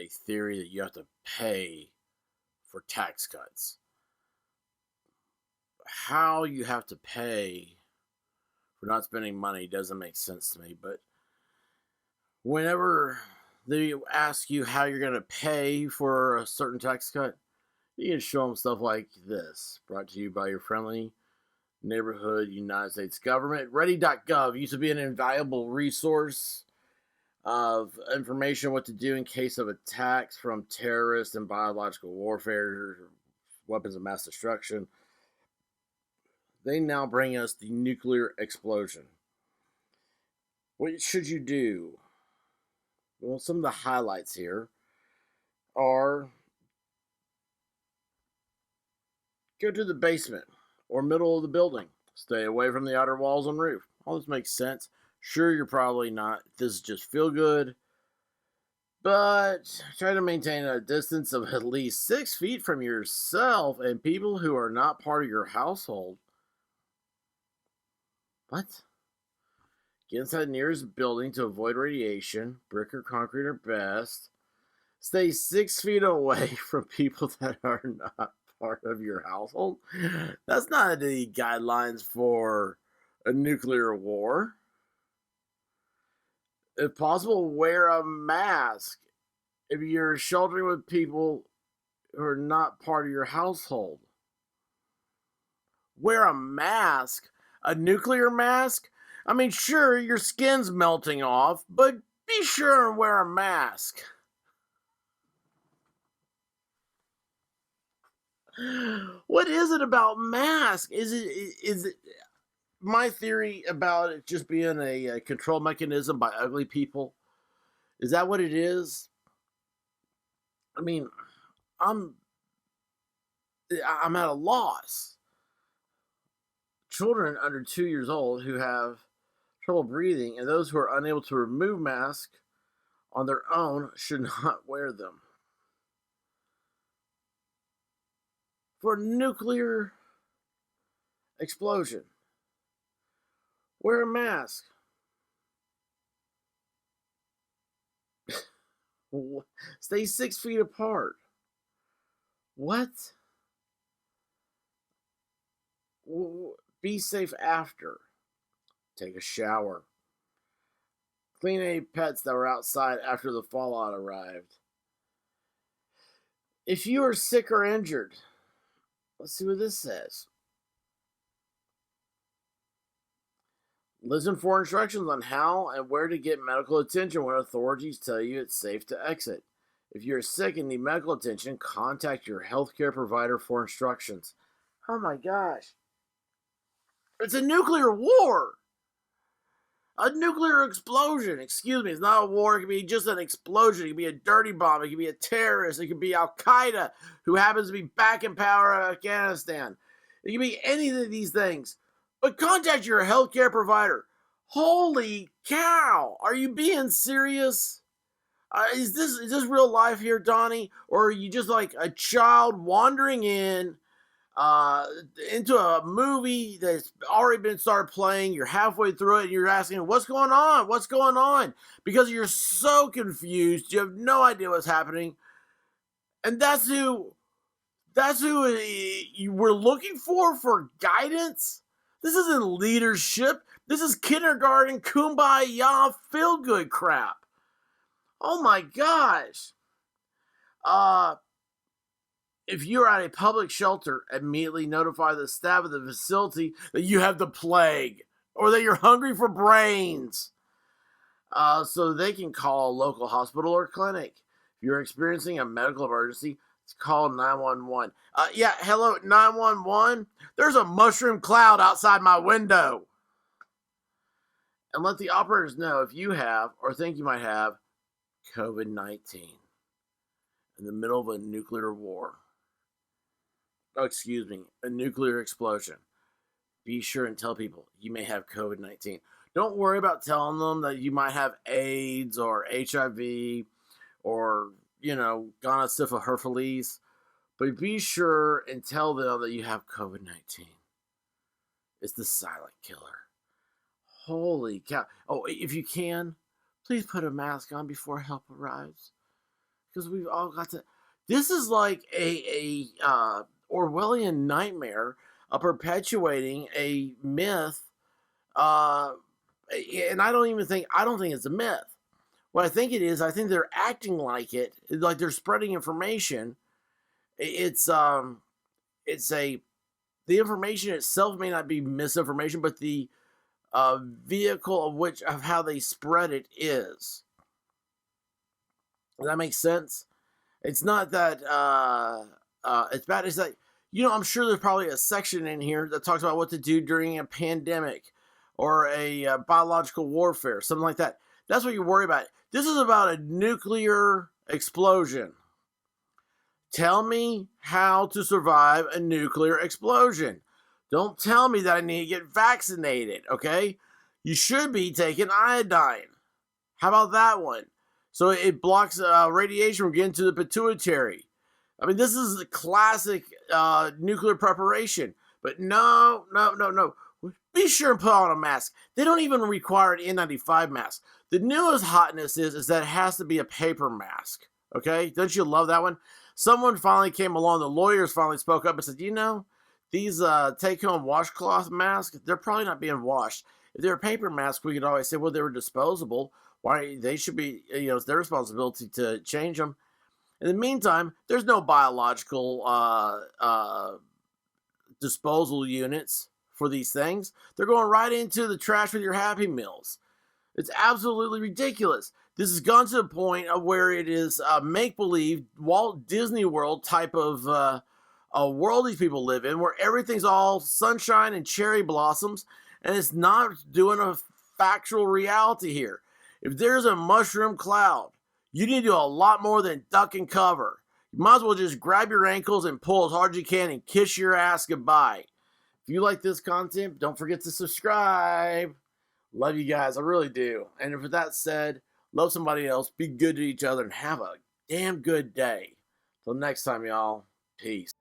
a theory that you have to pay for tax cuts. How you have to pay for not spending money doesn't make sense to me, but whenever they ask you how you're going to pay for a certain tax cut, you can show them stuff like this, brought to you by your friendly neighborhood United States government. Ready.gov used to be an invaluable resource of information what to do in case of attacks from terrorists and biological warfare, weapons of mass destruction. They now bring us the nuclear explosion. What should you do? Well, some of the highlights here are go to the basement or middle of the building. Stay away from the outer walls and roof. All this makes sense. Sure, you're probably not. This is just feel good. But try to maintain a distance of at least 6 feet from yourself and people who are not part of your household. What? Get inside the nearest building to avoid radiation. Brick or concrete are best. Stay 6 feet away from people that are not part of your household. That's not the guidelines for a nuclear war. If possible, wear a mask if you're sheltering with people who are not part of your household. Wear a mask? A nuclear mask? I mean, sure, your skin's melting off, but be sure and wear a mask. What is it about masks? Is it my theory about it just being a control mechanism by ugly people? Is that what it is? I mean, I'm at a loss. Children under 2 years old who have trouble breathing and those who are unable to remove masks on their own should not wear them. For a nuclear explosion, wear a mask. Stay 6 feet apart. What? Be safe after. Take a shower. Clean any pets that were outside after the fallout arrived. If you are sick or injured, let's see what this says. Listen for instructions on how and where to get medical attention when authorities tell you it's safe to exit. If you're sick and need medical attention, contact your healthcare provider for instructions. Oh my gosh. It's a nuclear war. A nuclear explosion. Excuse me, it's not a war. It could be just an explosion. It could be a dirty bomb. It could be a terrorist. It could be Al-Qaeda, who happens to be back in power in Afghanistan. It could be any of these things. But contact your healthcare provider. Holy cow. Are you being serious? Is this real life here, Donnie? Or are you just like a child wandering into a movie that's already been started playing? You're halfway through it and you're asking, what's going on? What's going on? Because you're so confused. You have no idea what's happening. And that's who you were looking for guidance? This isn't leadership. This is kindergarten kumbaya feel-good crap. Oh my gosh. If you're at a public shelter, immediately notify the staff of the facility that you have the plague or that you're hungry for brains, so they can call a local hospital or clinic. If you're experiencing a medical emergency, call 911. Yeah, hello, 911. There's a mushroom cloud outside my window. And let the operators know if you have or think you might have COVID-19 in the middle of a nuclear war. Oh, excuse me, a nuclear explosion. Be sure and tell people you may have COVID-19. Don't worry about telling them that you might have AIDS or HIV or, Ghana syphilis, but be sure and tell them that you have COVID-19. It's the silent killer. Holy cow. Oh, if you can, please put a mask on before help arrives. because we've all got to. This is like a Orwellian nightmare of perpetuating a myth, and I don't think it's a myth. What I think it is, I think they're acting like it, like they're spreading information. It's the information itself may not be misinformation, but the vehicle of how they spread it is. Does that make sense? It's not that it's bad. It's like, I'm sure there's probably a section in here that talks about what to do during a pandemic or a biological warfare, something like that. That's what you worry about. This is about a nuclear explosion. Tell me how to survive a nuclear explosion. Don't tell me that I need to get vaccinated, okay? You should be taking iodine. How about that one? So it blocks radiation from getting to the pituitary. I mean, this is the classic nuclear preparation. But no. Be sure and put on a mask. They don't even require an N95 mask. The newest hotness is that it has to be a paper mask. Okay? Don't you love that one? Someone finally came along. The lawyers finally spoke up and said, these take-home washcloth masks, they're probably not being washed. If they're a paper mask, we could always say, well, they were disposable. Why they should be, it's their responsibility to change them. In the meantime, there's no biological disposal units for these things. They're going right into the trash with your Happy Meals. It's absolutely ridiculous. This has gone to the point of where it is make-believe, Walt Disney World type of a world these people live in, where everything's all sunshine and cherry blossoms, and it's not doing a factual reality here. If there's a mushroom cloud, you need to do a lot more than duck and cover. You might as well just grab your ankles and pull as hard as you can and kiss your ass goodbye. If you like this content, don't forget to subscribe. Love you guys, I really do. And with that said, love somebody else, be good to each other, and have a damn good day. Till next time, y'all. Peace.